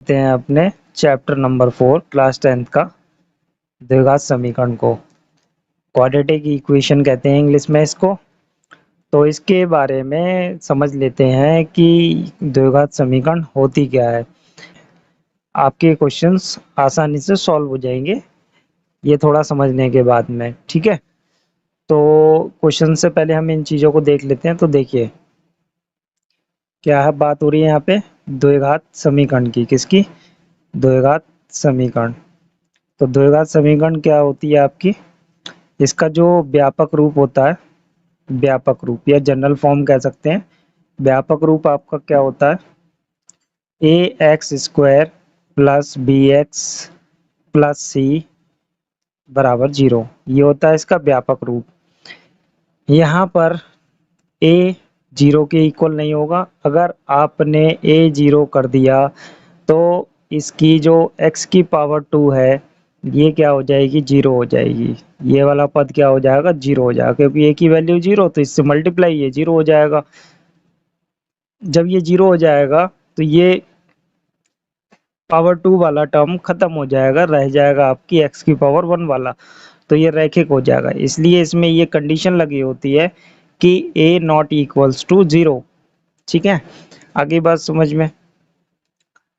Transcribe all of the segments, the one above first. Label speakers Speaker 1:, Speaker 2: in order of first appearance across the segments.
Speaker 1: करते हैं अपने चैप्टर नंबर 4 क्लास 10th का द्विघात समीकरण को। क्वाड्रेटिक इक्वेशन कहते हैं इंग्लिश में इसको। तो इसके बारे में समझ लेते हैं कि द्विघात समीकरण होती क्या है। आपके क्वेश्चंस आसानी से सॉल्व हो जाएंगे ये थोड़ा समझने के बाद में, ठीक है। तो क्वेश्चन से पहले हम इन चीज़ों को देख लेते हैं। तो देखिए क्या है, बात हो रही है यहाँ पे द्विघात समीकरण की। किसकी? द्विघात समीकरण। तो द्विघात समीकरण क्या होती है आपकी? इसका जो व्यापक रूप होता है, व्यापक रूप या जनरल फॉर्म कह सकते हैं। व्यापक रूप आपका क्या होता है? A x square plus b x plus c बराबर 0। ये होता है इसका व्यापक रूप। यहाँ पर ए 0 के इक्वल नहीं होगा। अगर आपने ए 0 कर दिया तो इसकी जो x की पावर 2 है ये क्या हो जाएगी? 0 हो जाएगी। ये वाला पद क्या हो जाएगा? 0 हो जाएगा, क्योंकि a की वैल्यू 0 तो इससे मल्टीप्लाई ये 0 हो जाएगा। जब ये 0 हो जाएगा तो ये पावर 2 वाला टर्म खत्म हो जाएगा, रह जाएगा आपकी x की पावर 1 वाला। तो ये रैखिक हो जाएगा। इसलिए इसमें ये कंडीशन लगी होती है कि a नॉट इक्वल्स टू 0। ठीक है, आगे बात समझ में।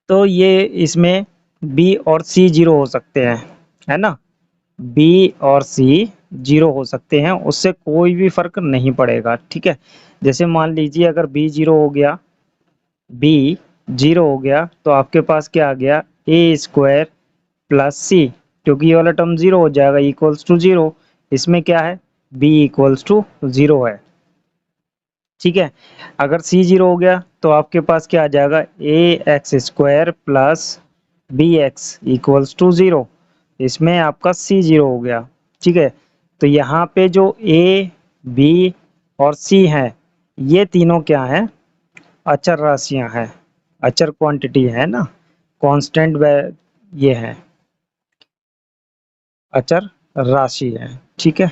Speaker 1: तो ये इसमें b और c 0 हो सकते हैं, है ना। b और c 0 हो सकते हैं, उससे कोई भी फर्क नहीं पड़ेगा। ठीक है, जैसे मान लीजिए अगर b 0 हो गया, b 0 हो गया तो आपके पास क्या आ गया? a स्क्वायर प्लस c, क्योंकि ये वाला टर्म 0 हो जाएगा इक्वल्स टू 0। इसमें क्या है? b इक्वल्स टू 0 है। ठीक है, अगर c 0 हो गया तो आपके पास क्या आ जाएगा? A x square plus b x equals to 0। इसमें आपका c 0 हो गया। ठीक है, तो यहाँ पे जो a, b और c हैं ये तीनों क्या हैं? अचर राशियां हैं, अचर क्वांटिटी है ना, कांस्टेंट ये है, अचर राशि है। ठीक है,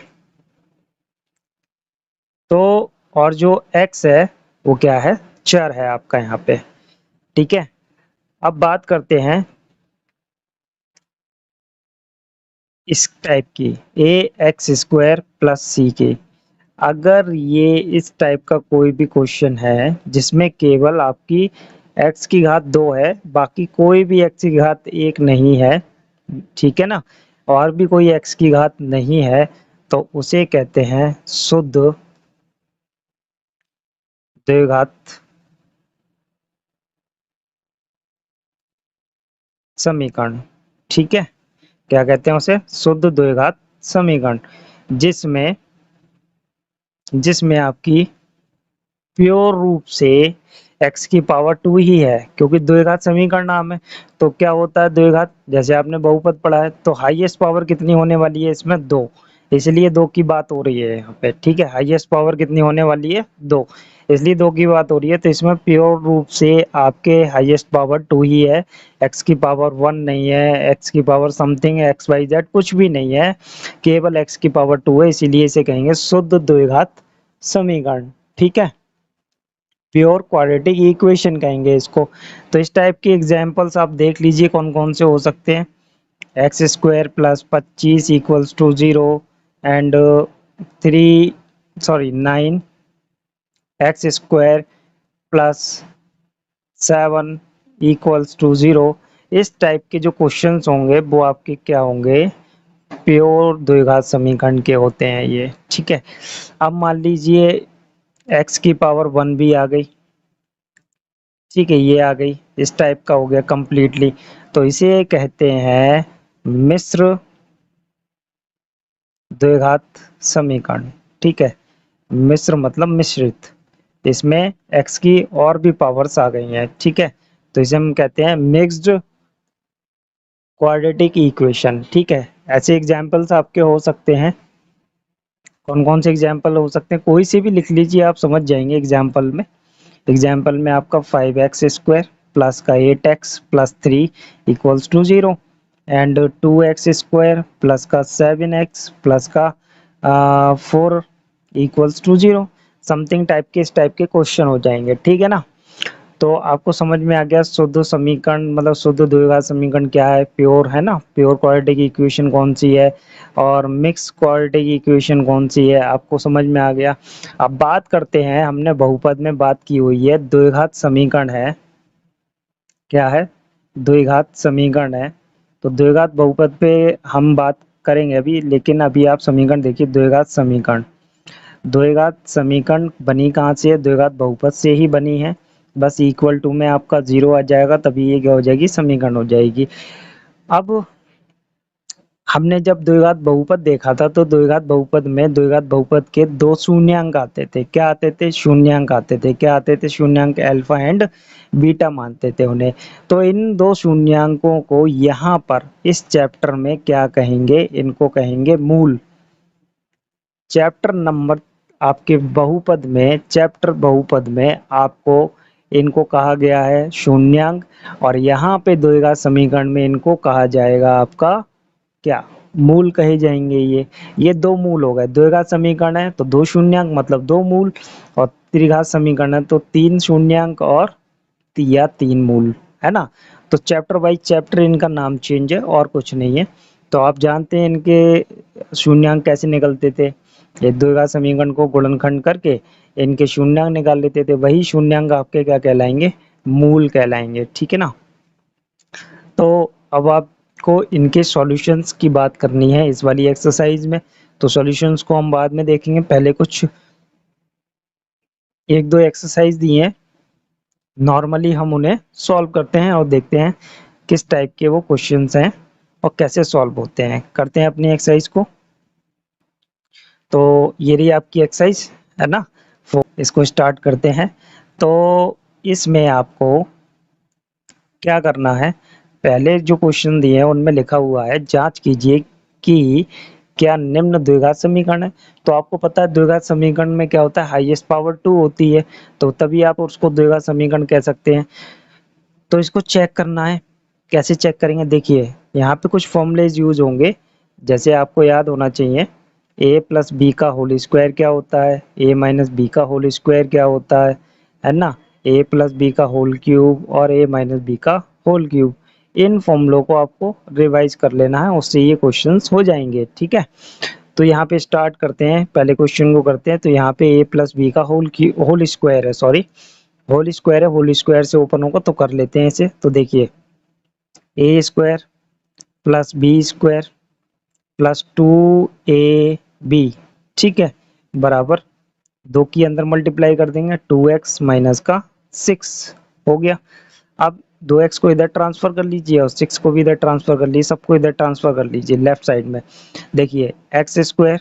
Speaker 1: तो और जो x है वो क्या है? चर है आपका यहाँ पे। ठीक है, अब बात करते हैं इस टाइप की, ए एक्स स्क्वायर प्लस सी की। अगर ये इस टाइप का कोई भी क्वेश्चन है जिसमें केवल आपकी x की घात 2 है, बाकी कोई भी x की घात 1 नहीं है, ठीक है ना, और भी कोई x की घात नहीं है, तो उसे कहते हैं शुद्ध द्विघात समीकरण। ठीक है, क्या कहते हैं उसे? शुद्ध द्विघात समीकरण, जिसमें जिसमें आपकी प्योर रूप से x की पावर 2 ही है, क्योंकि द्विघात समीकरण नाम है। तो क्या होता है द्विघात? जैसे आपने बहुपद पढ़ा है, तो हाईएस्ट पावर कितनी होने वाली है इसमें? 2। इसलिए 2 की बात हो रही है यहाँ पे। ठीक है, हाईएस्ट पावर कितनी होने वाली है? 2, इसलिए 2 की बात हो रही है। तो इसमें प्योर रूप से आपके हाईएस्ट पावर 2 ही है, x की पावर 1 नहीं है, x की power something X Y Z कुछ भी नहीं है, केवल x की पावर 2 है। इसीलिए इसे कहेंगे शुद्ध द्विघात समीकरण। ठीक है, प्योर क्वाड्रेटिक इक्वेशन कहेंगे इसको। तो इस टाइप के एग्जांपल्स आप देख लीजिए कौन कौन से हो सकते हैं। X square plus 25 equals to 0 and 9 X square plus 7 equals to 0। इस टाइप के जो क्वेश्चंस होंगे वो आपके क्या होंगे? प्योर द्विघात समीकरण के होते हैं ये। ठीक है, अब मान लीजिए x की पावर 1 भी आ गई। ठीक है, ये आ गई, इस टाइप का हो गया कंप्लीटली। तो इसे कहते हैं मिश्र द्विघात समीकरण। ठीक है, मिश्र मतलब मिश्रित, इसमें x की और भी पावर्स आ गई हैं। ठीक है, तो इसे हम कहते हैं मिक्स्ड क्वाड्रेटिक इक्वेशन। ठीक है, ऐसे एग्जांपल्स आपके हो सकते हैं। कौन कौन से एग्जांपल हो सकते हैं? कोई से भी लिख लीजिए, आप समझ जाएंगे एग्जांपल में। एग्जाम्पल में आपका 5x स्क्वायर प्लस का 8x plus 3 equals to 0 and 2x square plus का 7x प्लस का 4 इक्वल्स टू 0। समथिंग टाइप के इस टाइप के क्वेश्चन हो जाएंगे। ठीक है ना। तो आपको समझ में आ गया शुद्ध समीकरण मतलब शुद्ध द्विघात समीकरण क्या है, प्योर है ना, प्योर क्वाड्रेटिक इक्वेशन कौन सी है और मिक्स क्वाड्रेटिक इक्वेशन कौन सी है, आपको समझ में आ गया। अब बात करते हैं, हमने बहुपद में बात की हुई है, द्विघात समीकरण है, क्या है, द्विघात समीकरण है। तो द्विघात बहुपद पे हम बात करेंगे अभी, लेकिन अभी आप समीकरण देखिए, द्विघात समीकरण, द्विघात समीकरण बनी कहाँ से है, द्विघात बहुपद से ही बनी है। बस इक्वल टू में आपका जीरो आ जाएगा, तभी ये क्या हो जाएगी, समीकरण हो जाएगी। अब हमने जब द्विघात बहुपद देखा था, तो द्विघात बहुपद में द्विघात बहुपद के दो शून्यांक आते थे, क्या आते थे, शून्यांक आते थे, क्या आते थे, शून्यांक, अल्फा एंड बीटा मानते थे उन्हें। तो इन दो शून्यांकों को यहाँ पर इस चैप्टर में क्या कहेंगे, इनको कहेंगे मूल। चैप्टर नंबर आपके बहुपद में, चैप्टर बहुपद में आपको इनको कहा गया है शून्यांक, और यहाँ पे द्विघात समीकरण में इनको कहा जाएगा आपका क्या, मूल कहे जाएंगे। ये दो मूल हो गए, द्विघात समीकरण है तो दो शून्यांक मतलब दो मूल, और त्रिघात समीकरण है तो तीन शून्यांक और या तीन मूल, है ना। तो चैप्टर वाइज चैप्टर इनका नाम चेंज है और कुछ नहीं है। तो आप जानते हैं इनके शून्यांक कैसे निकलते थे, ये द्विघात समीकरण को गुणनखंड करके इनके शून्यांक निकाल लेते थे, वही शून्यांक आपके क्या कहलाएंगे, मूल कहलाएंगे, ठीक है ना। तो अब आपको इनके सॉल्यूशंस की बात करनी है इस वाली एक्सरसाइज में। तो सॉल्यूशंस को हम बाद में देखेंगे, पहले कुछ एक दो एक्सरसाइज दी हैं, नॉर्मली हम उन्हें सॉल्व करते हैं और देखते हैं किस टाइप के वो क्वेश्चंस हैं और कैसे सॉल्व होते हैं। करते हैं अपनी एक्सरसाइज को। तो ये रही आपकी एक्सरसाइज, है ना। इसको स्टार्ट करते हैं। तो इसमें आपको क्या करना है, पहले जो क्वेश्चन दिए हैं उनमें लिखा हुआ है जांच कीजिए कि क्या निम्न द्विघात समीकरण है। तो आपको पता है द्विघात समीकरण में क्या होता है, हाईएस्ट पावर 2 होती है, तो तभी आप उसको द्विघात समीकरण कह सकते हैं। तो इसको चेक करना है, कैसे चेक करेंगे, देखिए यहाँ पे कुछ फॉर्मूलेज यूज होंगे, जैसे आपको याद होना चाहिए, ए प्लस बी का होल स्क्वायर क्या होता है, ए माइनस बी का होल स्क्वायर क्या होता है ना, ए प्लस बी का होल क्यूब और ए माइनस बी का होल क्यूब। इन फॉर्मूलों को आपको रिवाइज कर लेना है, उससे ये क्वेश्चंस हो जाएंगे, ठीक है। तो यहाँ पे स्टार्ट करते हैं, पहले क्वेश्चन को करते हैं। तो यहाँ पे ए प्लस बी का होल स्क्वायर है, सॉरी होल स्क्वायर है, होल स्क्वायर से ओपन होगा तो कर लेते हैं इसे। तो देखिए a square plus b square plus 2ab, ठीक है, बराबर दो की अंदर मल्टीप्लाई कर देंगे, 2x माइनस का 6 हो गया। अब 2x को इधर ट्रांसफर कर लीजिए और 6 को भी इधर ट्रांसफर कर लीजिए, सबको इधर ट्रांसफर कर लीजिए लेफ्ट साइड में। देखिए x square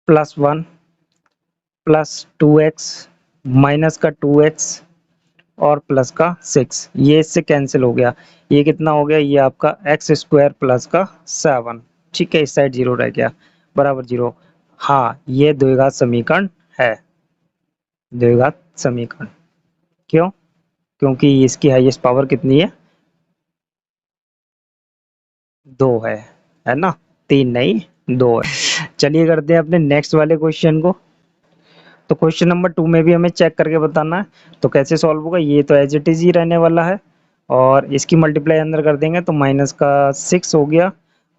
Speaker 1: plus 1 plus 2x minus का 2x और प्लस का 6, ये इससे कैंसिल हो गया, ये कितना हो गया, ये आपका एक्स स्क्वायर प्लस का 7, ठीक है, इस साइड जीरो रह गया, बराबर जीरो। हाँ ये द्विघात समीकरण है, द्विघात समीकरण, क्यों, क्योंकि इसकी हाईएस्ट पावर कितनी है, 2 है ना, 3 नहीं 2 है। चलिए करते हैं अपने नेक्स्ट वाले क्वेश्चन को। तो क्वेश्चन नंबर 2 में भी हमें चेक करके बताना है, तो कैसे सॉल्व होगा, ये तो एज इट इज ही रहने वाला है, और इसकी मल्टीप्लाई अंदर कर देंगे तो माइनस का 6 हो गया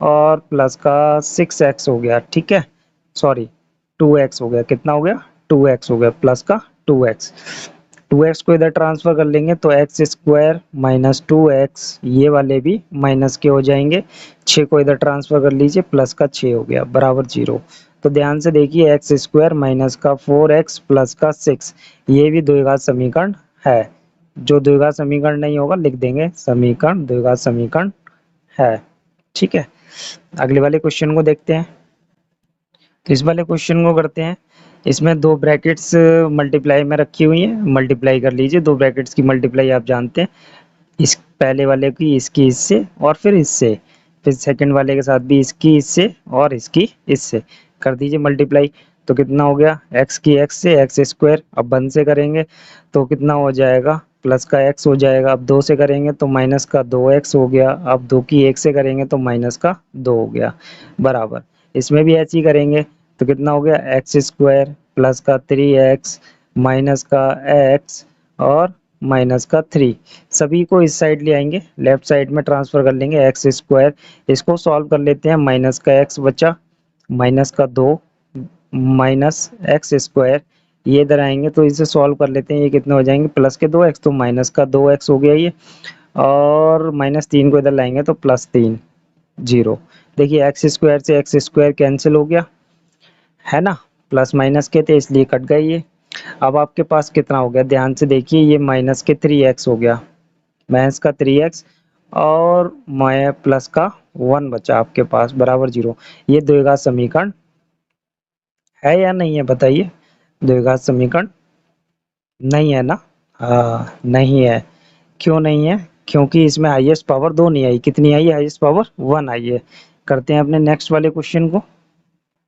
Speaker 1: और प्लस का 6x हो गया, ठीक है, सॉरी 2x हो गया, कितना हो गया, 2x हो गया प्लस का 2x, 2x को इधर ट्रांसफर कर लेंगे तो एक्स स्क्वायर माइनस 2x, ये वाले भी माइनस के हो जाएंगे, 6 को इधर ट्रांसफर कर लीजिए, प्लस का 6 हो गया बराबर जीरो। तो ध्यान से देखिए एक्स स्क्वायर माइनस का 4x प्लस का 6, ये भी द्विघात समीकरण है। जो द्विघात समीकरण नहीं होगा लिख देंगे समीकरण, द्विघात समीकरण है, ठीक है। अगले वाले क्वेश्चन को देखते हैं। तो इस वाले क्वेश्चन को करते हैं, इसमें दो ब्रैकेट्स मल्टीप्लाई में रखी हुई हैं, मल्टीप्लाई कर लीजिए, दो ब्रैकेट्स की मल्टीप्लाई आप जानते हैं, इस पहले वाले की इसकी इससे और फिर इससे, फिर सेकंड वाले के साथ भी इसकी इससे और इसकी इससे कर दीजिए मल्टीप्लाई। तो कितना हो गया, x की x से एक्स स्क्वायर, अब 1 से करेंगे तो कितना हो जाएगा, प्लस का x हो जाएगा, अब 2 से करेंगे तो माइनस का 2x हो गया, अब 2 की 1 से करेंगे तो माइनस का 2 हो गया बराबर। इसमें भी ऐसे ही करेंगे तो कितना हो गया, एक्स स्क्वायर प्लस का 3x माइनस का x और माइनस का 3। सभी को इस साइड ले आएंगे, लेफ्ट साइड में ट्रांसफर कर लेंगे एक्स स्क्वायर। इसको सॉल्व कर लेते हैं, माइनस का एक्स बचा, माइनस का 2 माइनस एक्स स्क्वायर। ये इधर आएंगे तो इसे सॉल्व कर लेते हैं, ये कितने हो जाएंगे प्लस के 2x, तो माइनस का 2x हो गया ये, और माइनस 3 को इधर लाएंगे तो प्लस 3 0। देखिए एक्स स्क्वायर से एक्स स्क्वायर कैंसिल हो गया है ना, प्लस माइनस के थे इसलिए कट गए ये। अब आपके पास कितना हो गया, ध्यान से देखिए, ये माइनस के 3x हो गया, माइनस का 3x, और माया प्लस का 1 बचा आपके पास बराबर 0। ये द्विघात समीकरण है या नहीं है बताइए, द्विघात समीकरण नहीं है ना। हाँ नहीं है, क्यों नहीं है, क्योंकि इसमें हाईएस्ट पावर 2 नहीं आई, कितनी आई है, हाईएस्ट पावर 1 आई है। करते हैं अपने नेक्स्ट वाले क्वेश्चन को,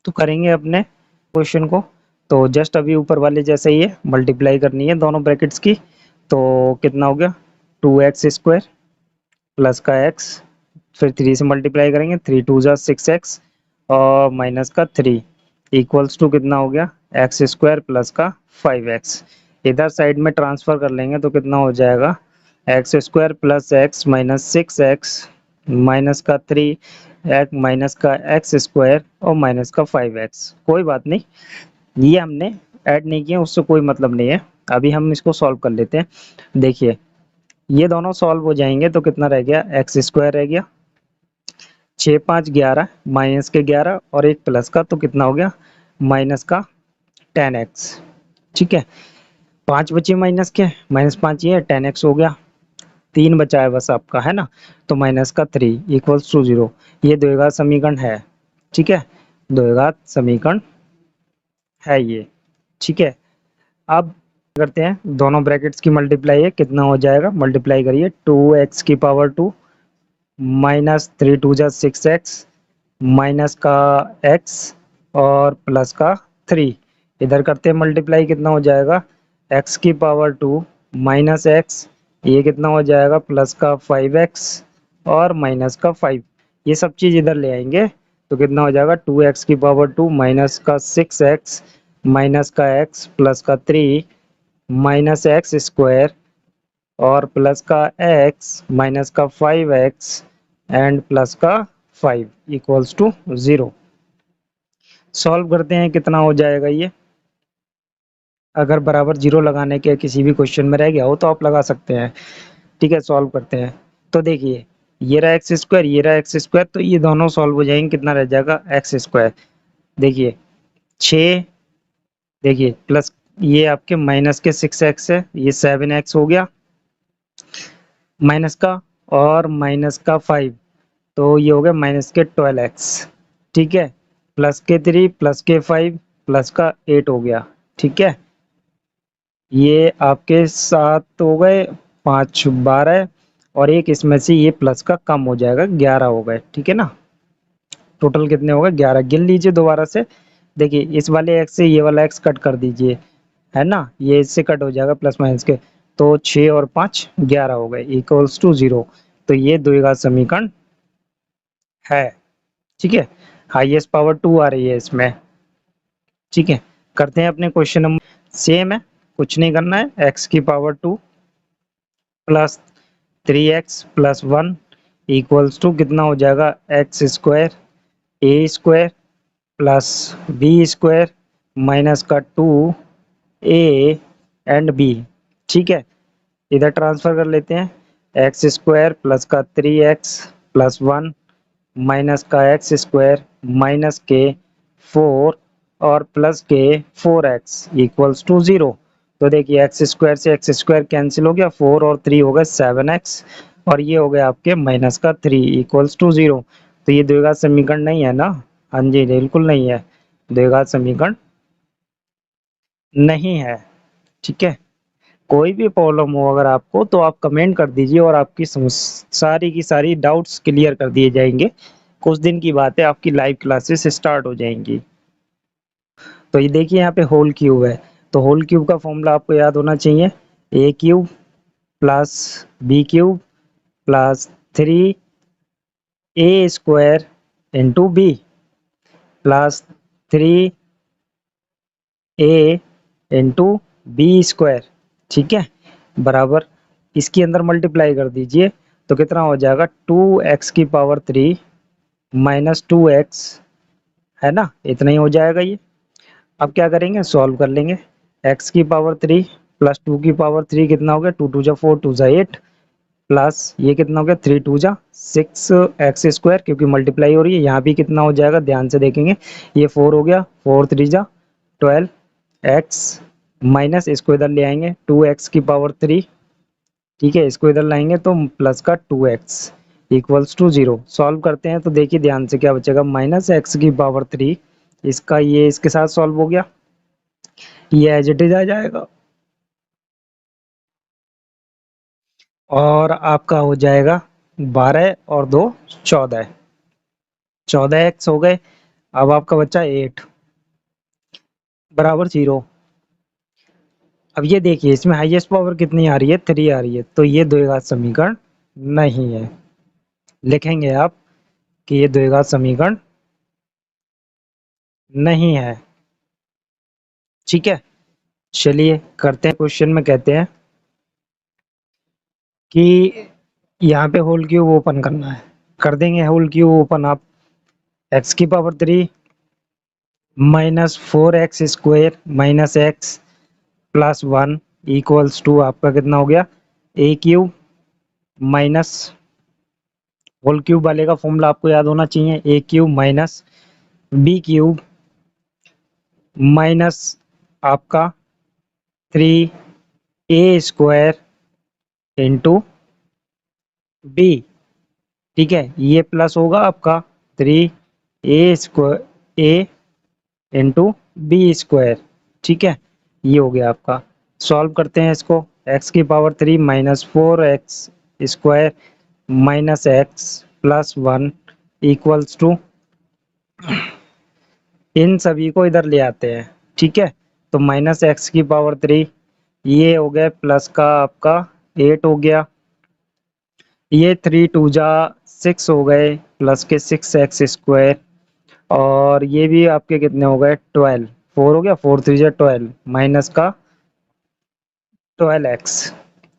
Speaker 1: तो करेंगे अपने क्वेश्चन को, तो जस्ट अभी ऊपर वाले जैसे ही है, मल्टीप्लाई करनी है दोनों ब्रैकेट्स की। तो कितना हो गया 2x² प्लस का x, फिर 3 से मल्टीप्लाई करेंगे, 3 2 जा 6x, और माइनस का 3 इक्वल्स टू कितना हो गया x² प्लस का 5x। इधर साइड में ट्रांसफर कर लेंगे तो कितना हो जाएगा x² plus x minus 6x minus का 3 x माइनस का x² और माइनस का 5x। कोई बात नहीं, ये हमने ऐड नहीं किया, उससे कोई मतलब नहीं है। अभी हम इसको सॉल्व कर लेते हैं। देखिए ये दोनों सॉल्व हो जाएंगे तो कितना रह गया x² रह गया, 6 5 11 माइनस के 11 और एक प्लस का, तो कितना हो गया माइनस का 10x। ठीक है, 5 बचे माइनस के, माइनस 5 ये 10x हो गया, 3 बचा है बस आपका, है ना, तो माइनस का 3 इक्वल्स टू 0। ये द्विघात समीकरण है, ठीक है, द्विघात समीकरण है ये, ठीक है। अब करते हैं दोनों ब्रैकेट्स की मल्टीप्लाई है, कितना हो जाएगा, मल्टीप्लाई करिए, 2x की पावर 2 माइनस 3 2 जा 6x माइनस का x और प्लस का 3। इधर करते हैं मल्टीप्लाई, कितना हो जाएगा x की पावर 2 माइनस x, ये कितना हो जाएगा प्लस का 5x और माइनस का 5। ये सब चीज़ इधर ले आएंगे तो कितना हो जाएगा 2x की पावर 2 माइनस का 6x माइनस का x प्लस का 3 माइनस एक्स स्क्वायर और प्लस का x माइनस का 5x एंड प्लस का 5 इक्वल्स टू 0। सॉल्व करते हैं, कितना हो जाएगा ये, अगर बराबर 0 लगाने के किसी भी क्वेश्चन में रह गया हो तो आप लगा सकते हैं। ठीक है, सॉल्व करते हैं। तो देखिए ये रहा x², ये रहा x², तो ये दोनों सॉल्व हो जाएंगे, कितना रह जाएगा x²। देखिए 6, देखिए प्लस ये आपके माइनस के 6x है, ये 7x हो गया माइनस का, और माइनस का 5, तो ये हो गया माइनस के 12x। ठीक है, प्लस के 3 प्लस के 5 प्लस का 8 हो गया। ठीक है, ये आपके 7 हो गए, 5 12, और एक इसमें से ये प्लस का कम हो जाएगा, 11 हो गए। ठीक है ना, टोटल कितने हो गए 11। गिन लीजिए दोबारा से, देखिए इस वाले x से ये वाला x कट कर दीजिए, है ना, ये इससे कट हो जाएगा प्लस माइनस के, तो 6 और 5 11 हो गए इक्वल्स टू 0। तो ये द्विघात समीकरण है। ठीक है, हाईएस्ट पावर 2 आ रही है इसमें। ठीक है, करते हैं अपने क्वेश्चन नंबर, सेम है, कुछ नहीं करना है, x की power 2 plus 3x plus 1 equals to कितना हो जाएगा x² a² plus b² minus का 2a एंड b। ठीक है, इधर ट्रांसफर कर लेते हैं, x² प्लस का 3x प्लस 1 माइनस का x² माइनस के 4 और प्लस के 4x इक्वल्स टू 0। तो देखिए x² से x² कैंसिल हो गया, 4 और 3 हो गए 7x, और ये हो गया आपके माइनस का 3 इक्वल्स टू 0। तो ये द्विघात समीकरण नहीं है ना, हाँ जी बिल्कुल नहीं है, द्विघात समीकरण नहीं है। ठीक है, कोई भी प्रॉब्लम हो अगर आपको तो आप कमेंट कर दीजिए और आपकी सारी की सारी डाउट्स क्लियर कर दिए जाएंगे। कुछ दिन की बात है, आपकी लाइव क्लासेस स्टार्ट हो जाएंगी। तो ये देखिए यहाँ पे होल क्यूब है, तो होल क्यूब का फॉर्मूला आपको याद होना चाहिए, a cube plus b cube plus 3a² into b plus 3a into b square. ठीक है, बराबर इसके अंदर मल्टीप्लाई कर दीजिए तो कितना हो जाएगा 2x की पावर 3 माइनस 2x, है ना, इतना ही हो जाएगा ये। अब क्या करेंगे, सॉल्व कर लेंगे। x की पावर 3 प्लस 2 की पावर 3 कितना हो गया, 2 2 जा 4 2 जा 8 प्लस ये कितना हो गया 3 2 जा 6 एक्स स्क्वायर, क्योंकि मल्टीप्लाई हो रही है। यहाँ भी कितना हो जाएगा, ध्यान से देखेंगे, ये 4 हो गया, 4 3 जा 12 एक्स माइनस इसको इधर ले आएंगे 2x की पावर 3, ठीक है, इसको इधर लाएंगे तो प्लस का 2x इक्वल्स टू 0। सॉल्व करते हैं तो देखिए ध्यान से क्या बचेगा, माइनस एक्स की पावर 3, इसका ये इसके साथ सॉल्व हो गया, ये एज इट इज आ जाएगा और आपका हो जाएगा 12 और 2 14, 14x हो गए। अब आपका बच्चा 8 बराबर 0। अब ये देखिए इसमें हाईएस्ट पावर कितनी आ रही है, 3 आ रही है, तो ये द्विघात समीकरण नहीं है। लिखेंगे आप कि ये द्विघात समीकरण नहीं है, ठीक है। चलिए करते हैं, क्वेश्चन में कहते हैं कि यहाँ पे होल क्यूब ओपन करना है, कर देंगे होल क्यूब ओपन आप। x की power 3 minus 4x square minus x plus 1 equals to आपका कितना हो गया, a cube minus whole cube वाले का फॉर्मूला आपको याद होना चाहिए, a cube minus b cube minus आपका 3 ए स्क्वायर इंटू बी, ठीक है, ये प्लस होगा आपका 3 ए इंटू बी स्क्वायर, ठीक है, ये हो गया आपका। सॉल्व करते हैं इसको, x की power 3 minus 4x square minus x plus 1 equals to, इन सभी को इधर ले आते हैं, ठीक है, तो माइनस एक्स की पावर 3, ये हो गया प्लस का आपका 8 हो गया, ये 3 2 जा 6 हो गए प्लस के 6x स्क्वायर, और ये भी आपके कितने हो गए 12, 4 हो गया, 4 3 जा 12 माइनस का 12x,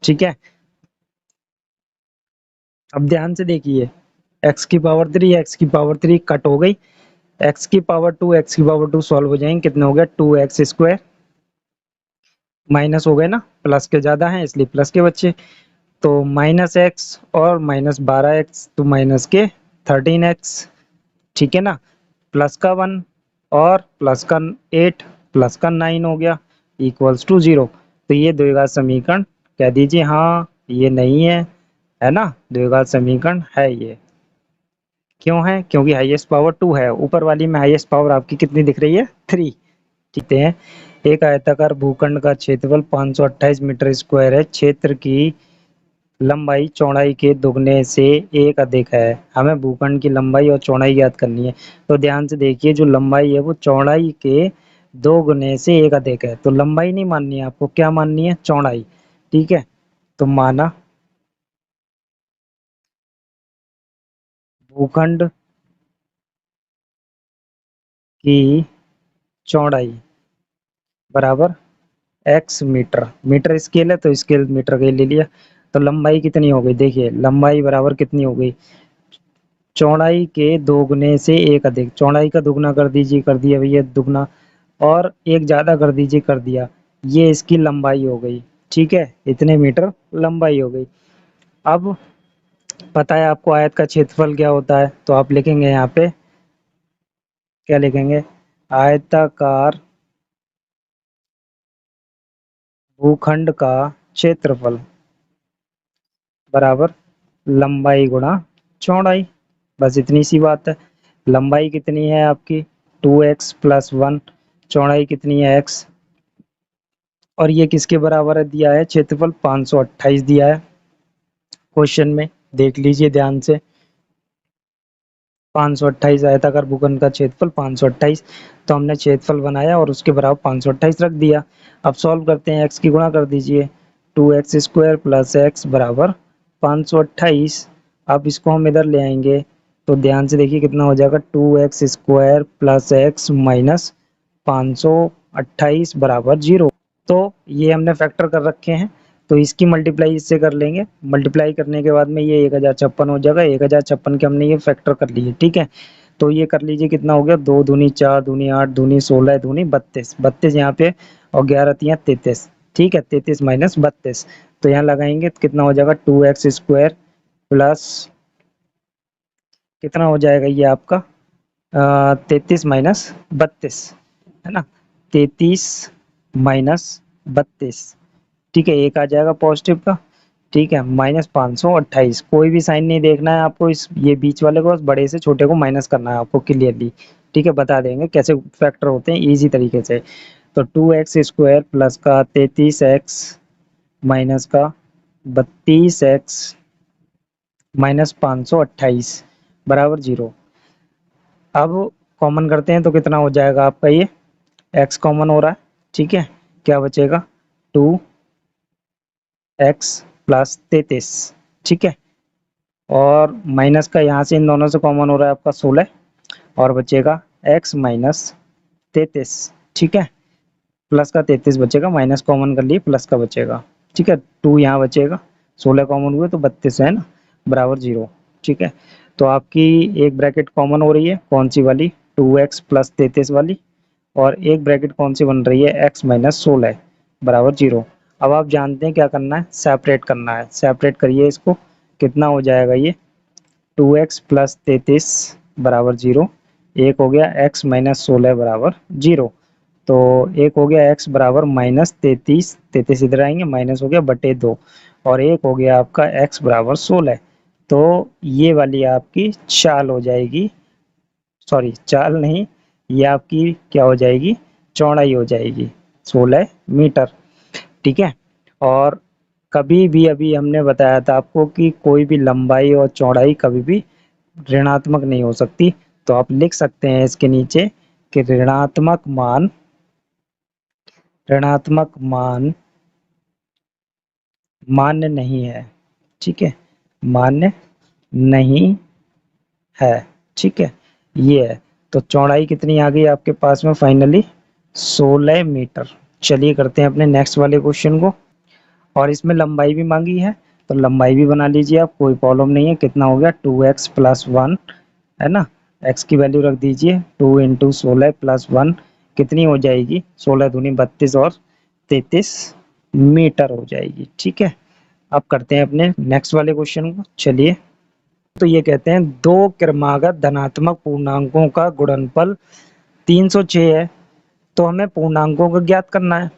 Speaker 1: ठीक है। अब ध्यान से देखिए x की पावर 3 x की पावर 3 कट हो गई, x की पावर 2 x की पावर 2 सॉल्व हो जाएंगे, कितना हो गया 2x स्क्वायर, माइनस हो गए ना, प्लस के ज्यादा हैं इसलिए प्लस के बच्चे, तो माइनस एक्स और माइनस 12x तो माइनस के 13x, ठीक है ना, प्लस का 1 और प्लस का 8 प्लस का 9 हो गया इक्वल्स टू 0। तो ये द्विघात समीकरण कह दीजिए हाँ ये नहीं है ना, द्विघात समीकरण है ये। क्यों है, क्योंकि हाईएस्ट पावर 2 है, ऊपर वाली में हाईएस्ट पावर आपकी कितनी दिख रही है 3, ठीक है। एक आयताकार भूखंड का क्षेत्रफल 528 मीटर स्क्वायर है, क्षेत्र की लंबाई चौड़ाई के दुगने से एक अधिक है, हमें भूखंड की लंबाई और चौड़ाई ज्ञात करनी है। तो ध्यान से देखिए जो लंबाई है वो चौड़ाई के 2 गुने से एक अधिक है, तो लंबाई नहीं माननी है आपको, क्या माननी है, चौड़ाई, ठीक है। तो माना भूखंड की चौड़ाई बराबर x मीटर, मीटर स्केल है तो स्केल मीटर का ले लिया, तो लंबाई कितनी हो गई, देखिए लंबाई बराबर कितनी हो गई, चौड़ाई के 2 गुने से एक अधिक, चौड़ाई का दुगना कर दीजिए, कर दिया भैया दुगना, और एक ज्यादा कर दीजिए, कर दिया, ये इसकी लंबाई हो गई, ठीक है, इतने मीटर लंबाई हो गई। अब पता है आपको आयत का क्षेत्रफल क्या होता है, तो आप लिखेंगे यहाँ पे क्या लिखेंगे, आयताकार भूखंड का क्षेत्रफल बराबर लंबाई गुणा चौड़ाई, बस इतनी सी बात है। लंबाई कितनी है आपकी 2x प्लस 1, चौड़ाई कितनी है x, और ये किसके बराबर है दिया है, क्षेत्रफल 528 दिया है क्वेश्चन में, देख लीजिए ध्यान से, 528 आयताकार भूखंड का क्षेत्रफल 528, तो हमने क्षेत्रफल बनाया और उसके बराबर 528 रख दिया। अब सॉल्व करते हैं, x की गुणा कर दीजिए, 2x स्क्वायर प्लस एक्स बराबर 528, अब इसको हम इधर ले आएंगे तो ध्यान से देखिए कितना हो जाएगा, 2x square plus x minus 528 बराबर 0। तो ये हमने फैक्टर कर रखे हैं, तो इसकी मल्टीप्लाई इससे कर लेंगे, मल्टीप्लाई करने के बाद में ये 1056 हो जाएगा। 1056 के हमने ये फैक्टर कर लिए, ठीक है। तो ये कर लीजिए कितना हो गया, 2 दूनी 4 दूनी 8 दूनी 16 दूनी 32, 32 यहाँ पे और 11 तियां 33, ठीक है। 33 माइनस 32, तो यहाँ लगाएंगे तो कितना हो जाएगा 2x स्क्वायर प्लस कितना हो जाएगा ये आपका 33 माइनस 32, है ना। 33 माइनस 32, ठीक है। एक आ जाएगा पॉजिटिव का, ठीक है। माइनस 528, कोई भी साइन नहीं देखना है आपको, इस ये बीच वाले को बड़े से छोटे को माइनस करना है आपको क्लियरली, ठीक है। बता देंगे कैसे फैक्टर होते हैं इजी तरीके से। तो 2x स्क्वायर प्लस का 33x माइनस का 32x माइनस 528 बराबर 0। अब कॉमन करते हैं तो कितना हो जाएगा आपका, ये x कॉमन हो रहा है, ठीक है। क्या बचेगा 2x प्लस 33, ठीक है। और माइनस का यहाँ से इन दोनों से कॉमन हो रहा है आपका 16 और बचेगा x माइनस 33, ठीक है। प्लस का 33 बचेगा, माइनस कॉमन कर लिए प्लस का बचेगा, ठीक है। 2 यहाँ बचेगा, 16 कॉमन हुए तो 32 है ना, बराबर 0, ठीक है। तो आपकी एक ब्रैकेट कॉमन हो रही है, कौन सी वाली, 2x प्लस 33 वाली, और एक ब्रैकेट कौन सी बन रही है, x माइनस 16 बराबर 0। अब आप जानते हैं क्या करना है, सेपरेट करना है। सेपरेट करिए इसको, कितना हो जाएगा ये 2x प्लस 33 बराबर 0, एक हो गया x माइनस 16 बराबर 0। तो एक हो गया x बराबर माइनस 33, 33 इधर आएंगे, माइनस हो गया बटे 2, और एक हो गया आपका x बराबर 16। तो ये वाली आपकी चाल हो जाएगी, सॉरी चाल नहीं, ये आपकी क्या हो जाएगी, चौड़ाई हो जाएगी 16 मीटर, ठीक है। और कभी भी अभी हमने बताया था आपको कि कोई भी लंबाई और चौड़ाई कभी भी ऋणात्मक नहीं हो सकती। तो आप लिख सकते हैं इसके नीचे कि ऋणात्मक मान मान्य नहीं है, ठीक है, मान्य नहीं है, ठीक है। ये है, तो चौड़ाई कितनी आ गई आपके पास में फाइनली 16 मीटर। चलिए करते हैं अपने नेक्स्ट वाले क्वेश्चन को, और इसमें लंबाई भी मांगी है, तो लंबाई भी बना लीजिए आप, कोई प्रॉब्लम नहीं है। कितना हो गया 2x प्लस 1, है ना। x की वैल्यू रख दीजिए, 2 इंटू 16 प्लस 1 कितनी हो जाएगी, 16 दूनी 32 और 33 मीटर हो जाएगी, ठीक है। अब करते हैं अपने नेक्स्ट वाले क्वेश्चन को, चलिए। तो ये कहते हैं दो क्रमागत धनात्मक पूर्णांकों का गुणनफल 306 है, तो हमें पूर्णांकों को ज्ञात करना है।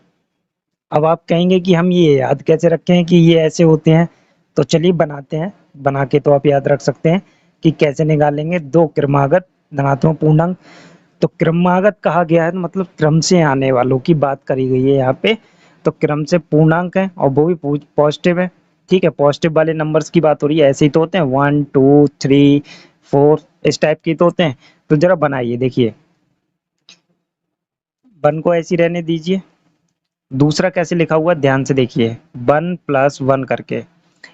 Speaker 1: अब आप कहेंगे कि हम ये याद कैसे रखें कि ये ऐसे होते हैं, तो चलिए बनाते हैं, बना के तो आप याद रख सकते हैं कि कैसे निकालेंगे दो क्रमागत धनात्मक पूर्णांक। तो क्रमागत कहा गया है, मतलब क्रम से आने वालों की बात करी गई है यहाँ पे, तो क्रम से पूर्णांक है और वो भी पॉजिटिव है, ठीक है। पॉजिटिव वाले नंबर्स की बात हो रही है, ऐसे ही तो होते हैं 1 2 3 4 इस टाइप की तो होते हैं। तो जरा बनाइए, देखिए वन को ऐसी रहने दीजिए। दूसरा कैसे लिखा हुआ है ध्यान से देखिए, 1+1 करके।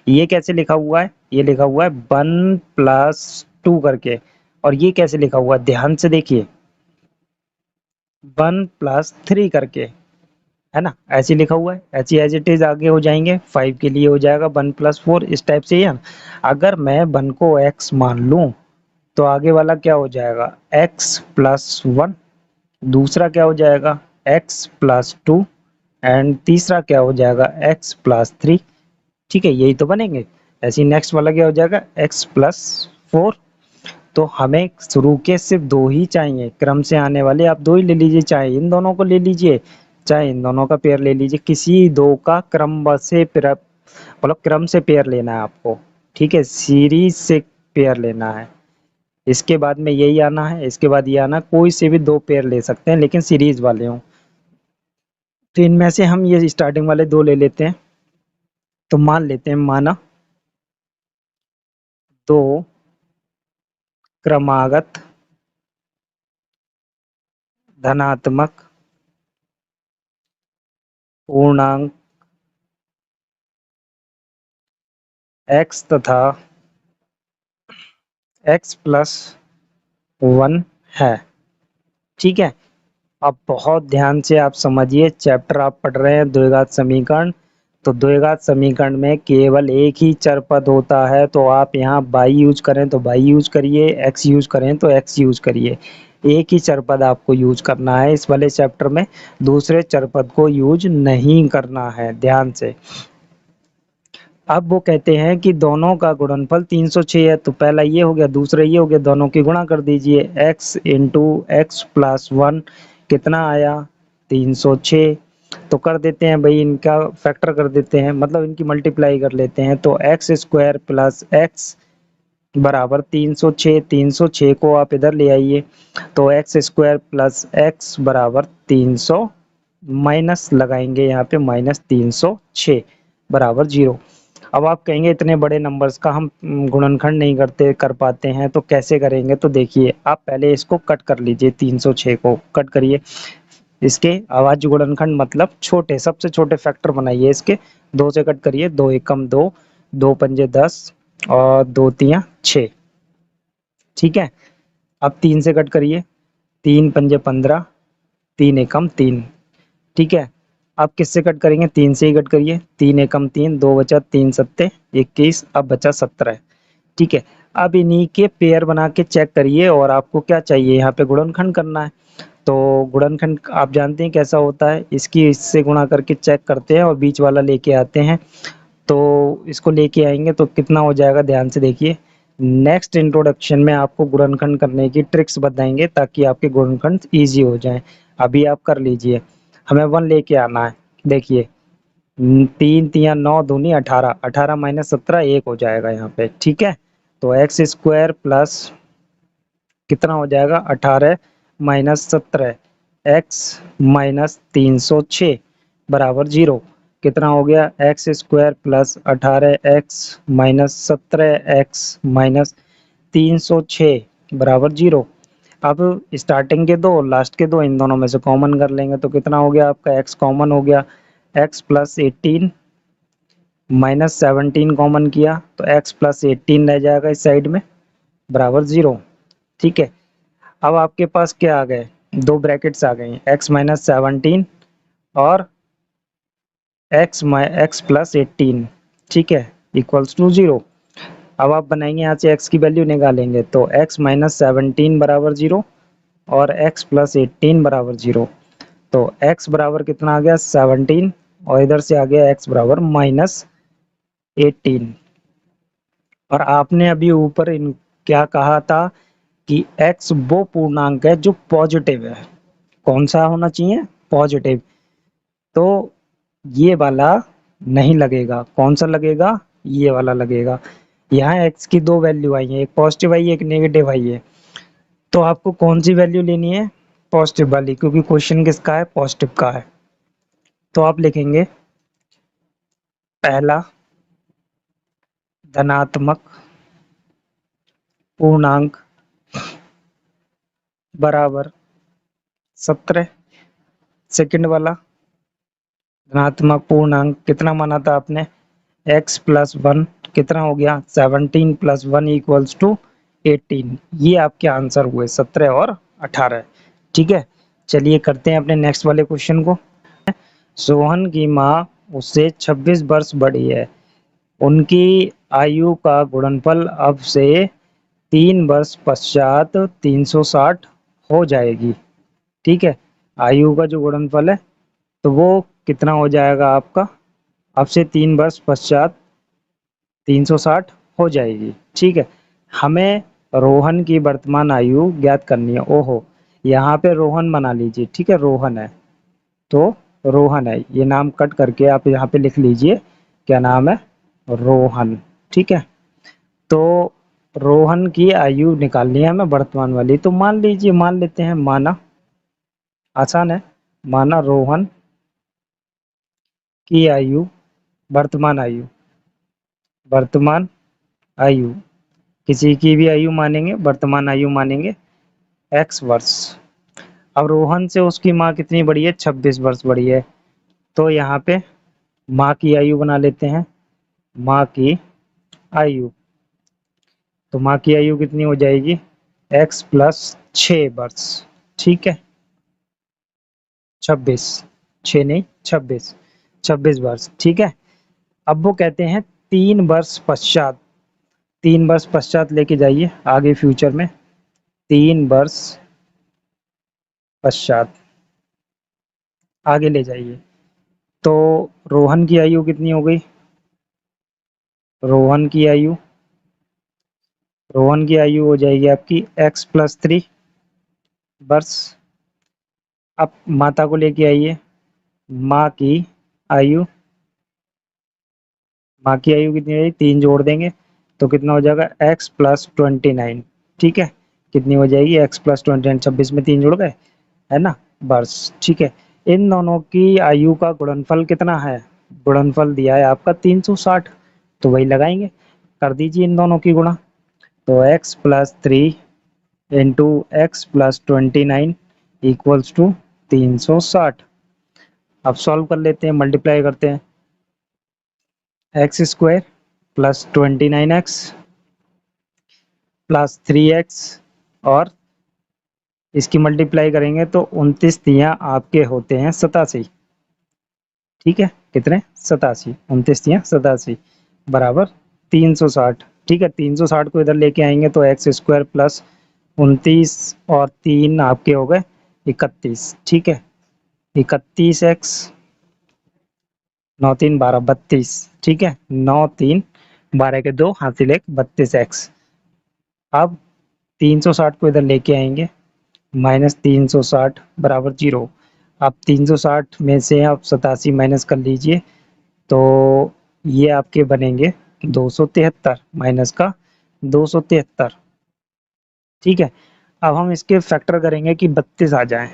Speaker 1: ये कैसे लिखा हुआ है, ये लिखा हुआ है 1+2 करके। और ये कैसे लिखा हुआ है ध्यान से देखिए, 1+3 करके, है ना। ऐसे लिखा हुआ है, ऐसी एज इट इज आगे हो जाएंगे। 5 के लिए हो जाएगा 1+4, इस टाइप से ही है ना। अगर मैं 1 को x मान लूं तो आगे वाला क्या हो जाएगा, x+1, दूसरा क्या हो जाएगा x+2, एंड तीसरा क्या हो जाएगा x+3, ठीक है। यही तो बनेंगे। ऐसे ही नेक्स्ट वाला क्या हो जाएगा x+4। तो हमें शुरू के सिर्फ दो ही चाहिए, क्रम से आने वाले आप दो ही ले लीजिए, चाहे इन दोनों को ले लीजिए चाहे इन दोनों का पेयर ले लीजिए, किसी दो का क्रम से मतलब क्रम से पेयर लेना है आपको, ठीक है। सीरीज से पेयर लेना है, इसके बाद में यही आना है, इसके बाद ये आना, कोई से भी दो पेयर ले सकते हैं लेकिन सीरीज वाले हों। तो इनमें से हम ये स्टार्टिंग वाले दो ले लेते हैं। तो मान लेते हैं, माना दो क्रमागत धनात्मक पूर्णांक x तथा x+1 है, ठीक है। अब बहुत ध्यान से आप समझिए, चैप्टर आप पढ़ रहे हैं द्विघात समीकरण, तो द्विघात समीकरण में केवल एक ही चर पद होता है, तो आप यहाँ y यूज करें तो y यूज करिए, x यूज करें तो x यूज करिए। एक ही चर पद आपको यूज करना है इस वाले चैप्टर में, दूसरे चर पद को यूज नहीं करना है, ध्यान से। अब वो कहते हैं कि दोनों का गुणनफल 306 है, तो पहला ये हो गया, दूसरा ये हो गया, दोनों की गुणा कर दीजिए। x इंटू एक्स प्लस 1 कितना आया? 306। तो कर देते हैं भाई, इनका फैक्टर कर देते हैं, मतलब इनकी मल्टीप्लाई कर लेते हैं। तो एक्स स्क्वायर प्लस एक्स बराबर 306। 306 को आप इधर ले आइए, तो एक्स स्क्वायर प्लस एक्स बराबर 300, माइनस लगाएंगे यहाँ पे, माइनस 306 बराबर 0। अब आप कहेंगे इतने बड़े नंबर्स का हम गुणनखंड नहीं कर पाते हैं, तो कैसे करेंगे? तो देखिए, आप पहले इसको कट कर लीजिए, 306 को कट करिए। इसके अभाज्य गुणनखंड मतलब छोटे, सबसे छोटे फैक्टर बनाइए इसके। 2 से कट करिए, 2 एकम 2, 2 पंजे 10 और 2 तियां 6। ठीक है, अब 3 से कट करिए, 3 पंजे 15, 3 एकम 3। ठीक है, अब किससे कट करेंगे? 3 से ही कट करिए, 3 एकम 3, 2 बचा, 3 सत्ते 21, अब बचा 17। ठीक है, अब इन्हीं के पेयर बना के चेक करिए, और आपको क्या चाहिए? यहाँ पे गुणनखंड करना है। तो गुणनखंड आप जानते हैं कैसा होता है, इसकी इससे गुणा करके चेक करते हैं और बीच वाला लेके आते हैं। तो इसको लेके आएंगे तो कितना हो जाएगा, ध्यान से देखिए। नेक्स्ट इंट्रोडक्शन में आपको गुणनखंड करने की ट्रिक्स बताएंगे, ताकि आपके गुणनखंड ईजी हो जाएं। अभी आप कर लीजिए, हमें 1 लेके आना है। देखिए, 3 तियां 9 दूनी 18, 18 माइनस 17 1 हो जाएगा यहाँ पे। ठीक है, तो एक्स स्क्वायर प्लस कितना हो जाएगा? 18 माइनस 17, एक्स माइनस 306 बराबर 0। कितना हो गया? X square plus 18 x minus 17 x minus 306 बराबर 0। अब स्टार्टिंग के दो और लास्ट के दो, इन दोनों में से कॉमन कर लेंगे, तो कितना हो गया आपका? x कॉमन हो गया, x प्लस 18 माइनस 17 कॉमन किया, तो x प्लस 18 रह जाएगा इस साइड में, बराबर 0। ठीक है, अब आपके पास क्या आ गए? 2 ब्रैकेट्स आ गए, x माइनस 17 और x प्लस 18। ठीक है, इक्वल्स टू 0। अब आप बनाएंगे यहाँ से x की वैल्यू निकालेंगे, तो x माइनस 17 बराबर 0 और x प्लस 18 बराबर 0। तो x बराबर कितना आ गया? 17, और इधर से आ गया x बराबर माइनस 18। और आपने अभी ऊपर इन क्या कहा था कि x वो पूर्णांक है जो पॉजिटिव है। कौन सा होना चाहिए? पॉजिटिव। तो ये वाला नहीं लगेगा, कौन सा लगेगा? ये वाला लगेगा। यहाँ x की 2 वैल्यू आई है, एक पॉजिटिव आई है, एक नेगेटिव आई है। तो आपको कौन सी वैल्यू लेनी है? पॉजिटिव वाली, क्योंकि क्वेश्चन किसका है? पॉजिटिव का है। तो आप लिखेंगे पहला धनात्मक पूर्णांक बराबर 17। सेकंड वाला धनात्मक पूर्णांक कितना माना था आपने? x प्लस 1 कितना हो गया? 17 प्लस 1 इक्वल्स टू 18। ये आपके आंसर हुए 17 और 18। ठीक है, चलिए करते हैं अपने नेक्स्ट वाले क्वेश्चन को। सोहन की माँ उससे 26 वर्ष बड़ी है, उनकी आयु का गुणनफल अब से 3 वर्ष पश्चात 360 हो जाएगी। ठीक है, आयु का जो गुणनफल है, तो वो कितना हो जाएगा आपका? अब से 3 वर्ष पश्चात 360 हो जाएगी। ठीक है, हमें रोहन की वर्तमान आयु ज्ञात करनी है। ओहो, यहाँ पे रोहन बना लीजिए। ठीक है, रोहन है, तो रोहन है, ये नाम कट करके आप यहाँ पे लिख लीजिए, क्या नाम है? रोहन। ठीक है, तो रोहन की आयु निकालनी है हमें वर्तमान वाली, तो मान लीजिए, मान लेते हैं, माना, आसान है, माना रोहन की आयु, वर्तमान आयु, वर्तमान आयु, किसी की भी आयु मानेंगे, वर्तमान आयु मानेंगे x वर्ष। अब रोहन से उसकी माँ कितनी बड़ी है? 26 वर्ष बड़ी है। तो यहाँ पे माँ की आयु बना लेते हैं, माँ की आयु। तो माँ की आयु कितनी हो जाएगी? x प्लस 6 वर्ष। ठीक है, 26, 6 नहीं 26, 26 वर्ष। ठीक है, अब वो कहते हैं 3 वर्ष पश्चात, 3 वर्ष पश्चात लेके जाइए आगे फ्यूचर में, 3 वर्ष पश्चात आगे ले जाइए। तो रोहन की आयु कितनी हो गई? रोहन की आयु, रोहन की आयु हो जाएगी आपकी x+3 वर्ष। अब माता को लेके आइए, माँ की आयु, माँ की आयु कितनी हो जाएगी? 3 जोड़ देंगे तो कितना हो जाएगा? x+29। ठीक है, कितनी हो जाएगी? x+29, 26 में 3 जुड़ गए, है ना, वर्ष। ठीक है, इन दोनों की आयु का गुणनफल कितना है? गुणनफल दिया है आपका 360, तो वही लगाएंगे, कर दीजिए इन दोनों की गुणा। तो x+3 into x+29 equals to 360। अब सॉल्व कर लेते हैं, मल्टीप्लाई करते हैं। x² plus 29x plus 3x, और इसकी मल्टीप्लाई करेंगे तो 29 तियां आपके होते हैं 87। ठीक है, कितने? 87, 29 तियां 87 बराबर 360। ठीक है, 360 को इधर लेके आएंगे तो x² प्लस 29 और 3 आपके हो गए 31। ठीक है, 31x, 9 3 12 32। ठीक है, 9 3 12 के 2 हासिल 1 32x। अब 360 को इधर लेके आएंगे, -360 बराबर 0। अब 360 में से आप 87 माइनस कर लीजिए तो ये आपके बनेंगे 273 माइनस का 273। ठीक है, अब हम इसके फैक्टर करेंगे कि 32 आ जाए।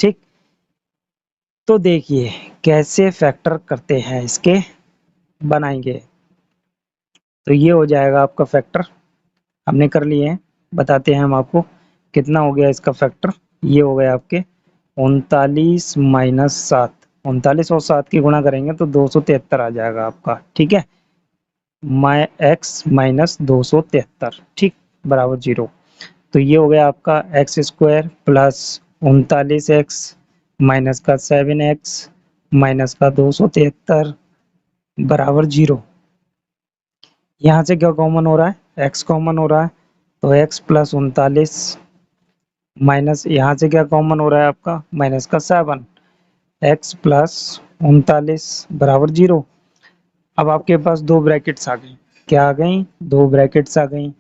Speaker 1: ठीक, तो देखिए कैसे फैक्टर करते हैं, इसके बनाएंगे। तो ये हो जाएगा आपका फैक्टर, हमने कर लिए हैं, बताते हैं हम आपको कितना हो गया इसका फैक्टर। ये हो गया आपके 39 माइनस 7, 39 और 7 की गुणा करेंगे तो 273 आ जाएगा आपका। ठीक है, x माइनस 273, ठीक, बराबर 0। तो ये हो गया आपका x² प्लस 39x माइनस का 7x माइनस का 273 बराबर 0। यहाँ से क्या कॉमन हो रहा है? x कॉमन हो रहा है, तो x प्लस 39 माइनस यहाँ से क्या कॉमन हो रहा है आपका? माइनस का 7, x प्लस 39 बराबर 0। अब आपके पास दो ब्रैकेट्स आ गई, क्या आ गई? दो ब्रैकेट्स आ गई।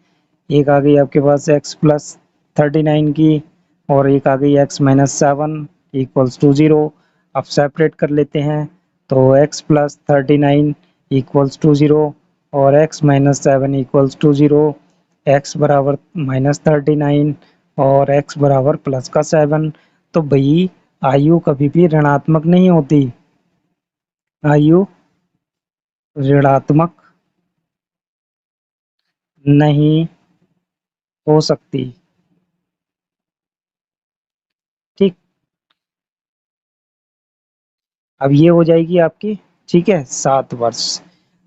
Speaker 1: एक आ गई आपके पास x+39 की, और एक आ गई x-7 इक्वल्स टू 0। अब सेपरेट कर लेते हैं तो x+39 इक्वल्स टू 0 और x-7 इक्वल्स टू 0। x बराबर -39 और x बराबर प्लस का 7। तो भाई आयु कभी भी ऋणात्मक नहीं होती, आयु ऋणात्मक नहीं हो सकती। ठीक, अब ये हो जाएगी आपकी, ठीक है, 7 वर्ष।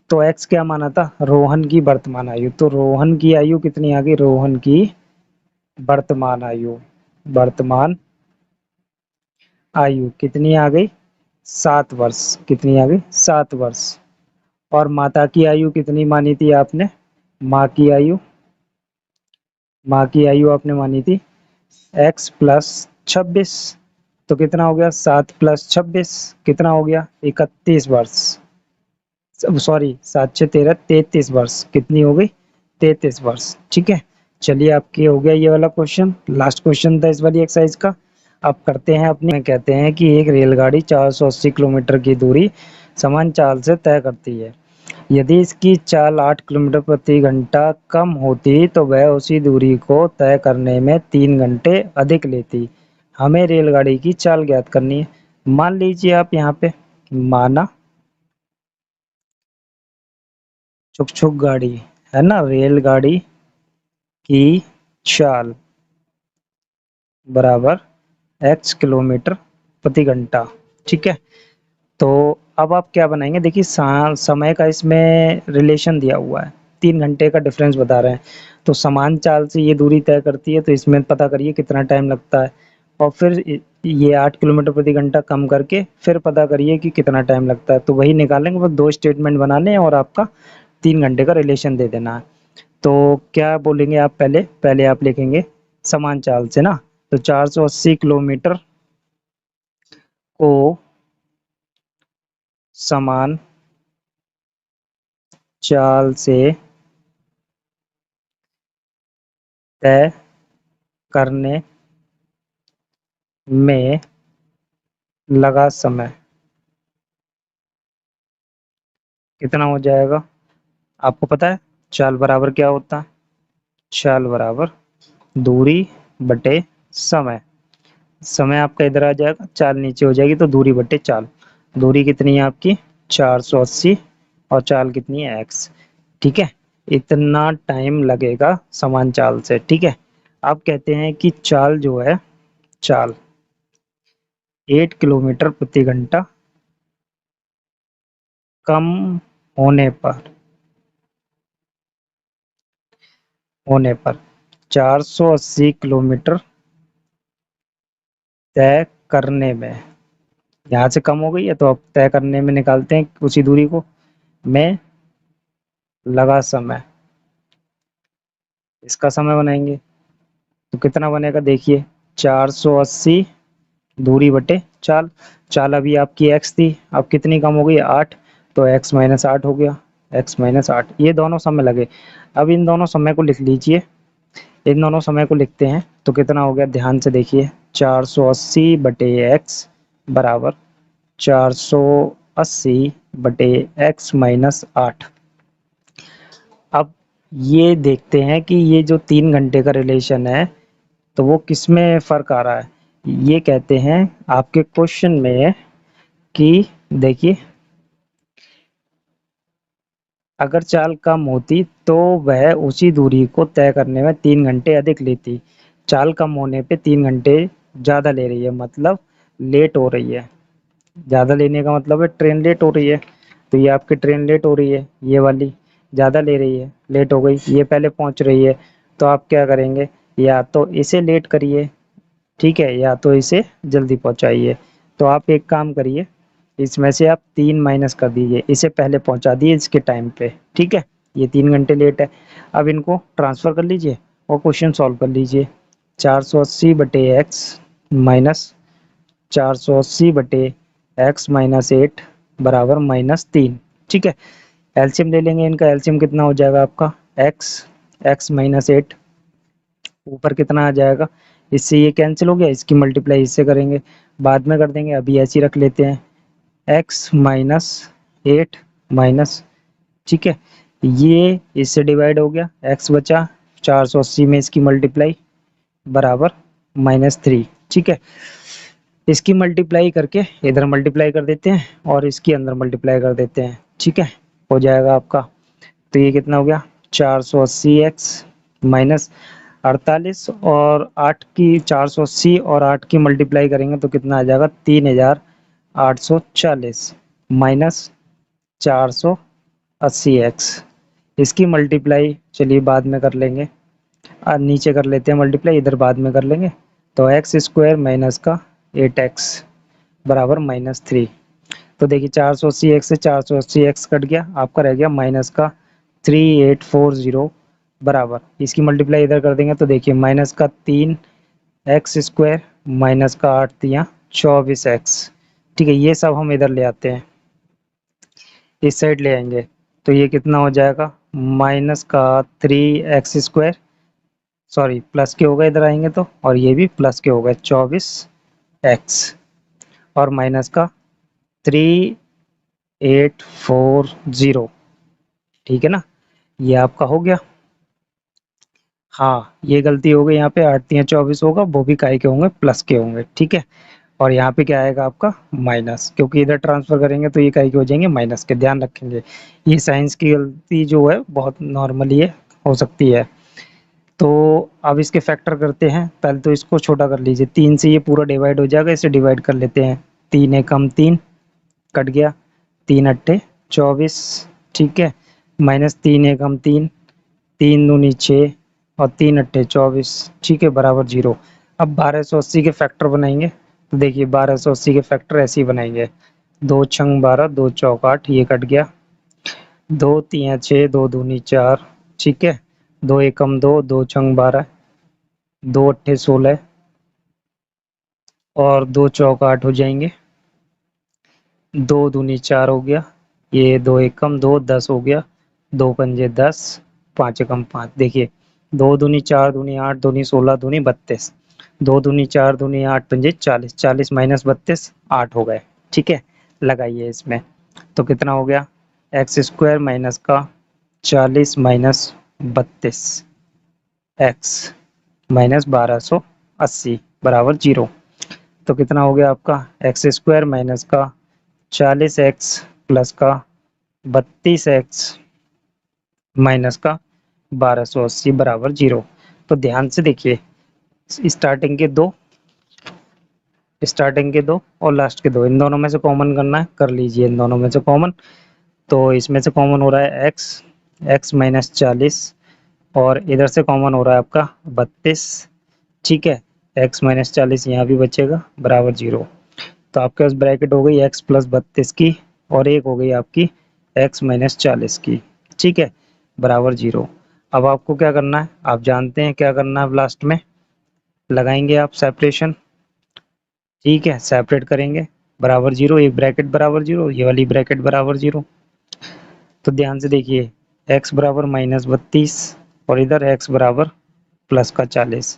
Speaker 1: तो x क्या माना था? रोहन की वर्तमान आयु। तो रोहन की आयु कितनी आ गई? रोहन की वर्तमान आयु, वर्तमान आयु कितनी आ गई? 7 वर्ष। कितनी आ गई? 7 वर्ष। और माता की आयु कितनी मानी थी आपने? माँ की आयु, माँ की आयु आपने मानी थी x+26। तो कितना हो गया? 7+26 कितना हो गया? 31 वर्ष। सॉरी, 7 6 13 33 वर्ष। कितनी हो गई? 33 वर्ष। ठीक है, चलिए आपके हो गया ये वाला क्वेश्चन, लास्ट क्वेश्चन था इस वाली एक्सरसाइज का। अब करते हैं अपने, कहते हैं कि एक रेलगाड़ी 480 किलोमीटर की दूरी समान चाल से तय करती है। यदि इसकी चाल 8 किलोमीटर प्रति घंटा कम होती तो वह उसी दूरी को तय करने में 3 घंटे अधिक लेती। हमें रेलगाड़ी की चाल ज्ञात करनी है। मान लीजिए आप यहाँ पे, माना छुक छुक गाड़ी है ना, रेलगाड़ी की चाल बराबर x किलोमीटर प्रति घंटा। ठीक है, तो अब आप क्या बनाएंगे? देखिए समय का इसमें रिलेशन दिया हुआ है, 3 घंटे का डिफरेंस बता रहे हैं। तो समान चाल से ये दूरी तय करती है, तो इसमें पता करिए कितना टाइम लगता है। और फिर ये 8 किलोमीटर प्रति घंटा कम करके फिर पता करिए कि कितना टाइम लगता है, तो वही निकालेंगे, बस 2 स्टेटमेंट बनाने हैं और आपका 3 घंटे का रिलेशन दे देना है। तो क्या बोलेंगे आप, पहले आप लिखेंगे समान चाल से ना, तो 480 किलोमीटर को समान चाल से तय करने में लगा समय कितना हो जाएगा? आपको पता है चाल बराबर क्या होता है? चाल बराबर दूरी बटे समय। समय आपका इधर आ जाएगा, चाल नीचे हो जाएगी, तो दूरी बटे चाल। दूरी कितनी है आपकी? 480, और चाल कितनी है? x। ठीक है, इतना टाइम लगेगा समान चाल से। ठीक है, अब कहते हैं कि चाल जो है, चाल 8 किलोमीटर प्रति घंटा कम होने पर होने पर 480 किलोमीटर तय करने में, यहाँ से कम हो गई है तो अब तय करने में निकालते हैं उसी दूरी को, में लगा समय। इसका समय बनाएंगे तो कितना बनेगा देखिए, 480 दूरी बटे चाल। चाल अभी आपकी x थी, अब कितनी कम हो गई? 8, तो x माइनस 8 हो गया। x माइनस 8, ये दोनों समय लगे। अब इन दोनों समय को लिख लीजिए, इन दोनों समय को लिखते हैं तो कितना हो गया, ध्यान से देखिए, 480 बटे x बराबर 480 बटे x माइनस 8। अब ये देखते हैं कि ये जो 3 घंटे का रिलेशन है, तो वो किस में फ़र्क आ रहा है। ये कहते हैं आपके क्वेश्चन में कि देखिए, अगर चाल कम होती तो वह उसी दूरी को तय करने में 3 घंटे अधिक लेती। चाल कम होने पे 3 घंटे ज़्यादा ले रही है, मतलब लेट हो रही है। ज़्यादा लेने का मतलब है ट्रेन लेट हो रही है। तो ये आपकी ट्रेन लेट हो रही है, ये वाली ज़्यादा ले रही है, लेट हो गई, ये पहले पहुंच रही है। तो आप क्या करेंगे, या तो इसे लेट करिए, ठीक है, या तो इसे जल्दी पहुंचाइए। तो आप एक काम करिए, इसमें से आप 3 माइनस कर दीजिए, इसे पहले पहुंचा दिए इसके टाइम पे। ठीक है, ये 3 घंटे लेट है। अब इनको ट्रांसफ़र कर लीजिए और क्वेश्चन सॉल्व कर लीजिए। 480 बटे एक्स माइनस 480 बटे एक्स माइनस 8 बराबर माइनस 3। ठीक है, एलसीएम ले लेंगे, इनका एलसीएम कितना हो जाएगा आपका, एक्स एक्स माइनस 8, ऊपर कितना आ जाएगा, इससे ये कैंसिल हो गया, इसकी मल्टीप्लाई इससे करेंगे, बाद में कर देंगे, अभी ऐसे ही रख लेते हैं। एक्स माइनस 8 माइनस, ठीक है, ये इससे डिवाइड हो गया, एक्स बचा, 480 में इसकी मल्टीप्लाई बराबर माइनस 3। ठीक है, इसकी मल्टीप्लाई करके इधर मल्टीप्लाई कर देते हैं और इसकी अंदर मल्टीप्लाई कर देते हैं। ठीक है, हो जाएगा आपका, तो ये कितना हो गया, 480 एक्स माइनस 48, और 8 की 480 और 8 की मल्टीप्लाई करेंगे तो कितना आ जाएगा, 3840 माइनस 480 एक्स। इसकी मल्टीप्लाई चलिए बाद में कर लेंगे, नीचे कर लेते हैं मल्टीप्लाई, इधर बाद में कर लेंगे। तो एक्स स्क्वायर माइनस का 8x बराबर माइनस 3। तो देखिए 480 एक्स से 480 एक्स कट गया, आपका रह गया माइनस का 3840 बराबर, इसकी मल्टीप्लाई इधर कर देंगे तो देखिए माइनस का 3x² माइनस का 8 तियाँ 24x। ठीक है, ये सब हम इधर ले आते हैं, इस साइड ले आएंगे, तो ये कितना हो जाएगा, माइनस का 3x², सॉरी प्लस के हो गए इधर आएंगे तो, और ये भी प्लस के हो गए 24x, और माइनस का 3840। ठीक है ना, ये आपका हो गया। हाँ, ये गलती हो गई, यहाँ पे 8 तियाँ 24 होगा, वो भी काहे के होंगे, प्लस के होंगे। ठीक है, और यहाँ पे क्या आएगा आपका माइनस, क्योंकि इधर ट्रांसफर करेंगे तो ये काहे के हो जाएंगे, माइनस के। ध्यान रखेंगे, ये साइंस की गलती जो है बहुत नॉर्मली है, हो सकती है। तो अब इसके फैक्टर करते हैं, पहले तो इसको छोटा कर लीजिए, 3 से ये पूरा डिवाइड हो जाएगा, इसे डिवाइड कर लेते हैं। 3 एकम 3 कट गया, 3 अट्ठे 24। ठीक है, माइनस 3 एकम 3, 3 दूनी 6, और 3 अट्ठे 24। ठीक है, बराबर 0। अब 1280 के फैक्टर बनाएंगे। तो देखिए 1280 के फैक्टर ऐसे ही बनाएंगे, 2 छंग 12, 2 चौक 8, ये कट गया, 2 तियां 6, 2 दूनी 4, ठीक है, 2 एकम 2, 2 छंग 12, 2 अट्ठे 16 और 2 चौक 8 हो जाएंगे, 2 दूनी 4 हो गया, ये 2 एकम 2, 10 हो गया, 2 पंजे 10, 5 एकम 5। देखिए 2 दूनी 4 दूनी 8 दूनी 16 दूनी 32, 2 दूनी 4 दूनी 8 पंजे 40, 40 माइनस 32 8 हो गए, ठीक है। लगाइए इसमें, तो कितना हो गया, एक्स स्क्वायर माइनस का 40 माइनस 32 एक्स माइनस 1280 बराबर 0। तो कितना हो गया आपका, एक्स स्क्वायर माइनस का 40 एक्स प्लस का 32 एक्स माइनस का 1280 बराबर 0। तो ध्यान से देखिए, स्टार्टिंग के दो और लास्ट के दो, इन दोनों में से कॉमन करना है, कर लीजिए इन दोनों में से कॉमन। तो इसमें से कॉमन हो रहा है एक्स माइनस 40 और इधर से कॉमन हो रहा है आपका 32, ठीक है। एक्स माइनस 40 यहाँ भी बचेगा बराबर 0। तो आपके पास ब्रैकेट हो गई एक्स प्लस 32 की और एक हो गई आपकी एक्स माइनस 40 की, ठीक है, बराबर 0। अब आपको क्या करना है, आप जानते हैं क्या करना है, लास्ट में लगाएंगे आप सेपरेशन, ठीक है, सेपरेट करेंगे बराबर 0, एक ब्रैकेट बराबर 0, ये वाली ब्रैकेट बराबर 0। तो ध्यान से देखिए, x बराबर माइनस 32 और इधर x बराबर प्लस का 40।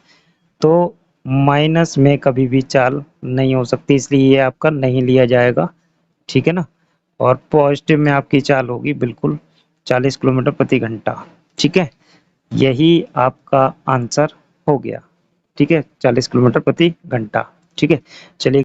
Speaker 1: तो माइनस में कभी भी चाल नहीं हो सकती, इसलिए ये आपका नहीं लिया जाएगा, ठीक है ना। और पॉजिटिव में आपकी चाल होगी बिल्कुल 40 किलोमीटर प्रति घंटा, ठीक है। यही आपका आंसर हो गया, ठीक है, 40 किलोमीटर प्रति घंटा, ठीक है। चलिए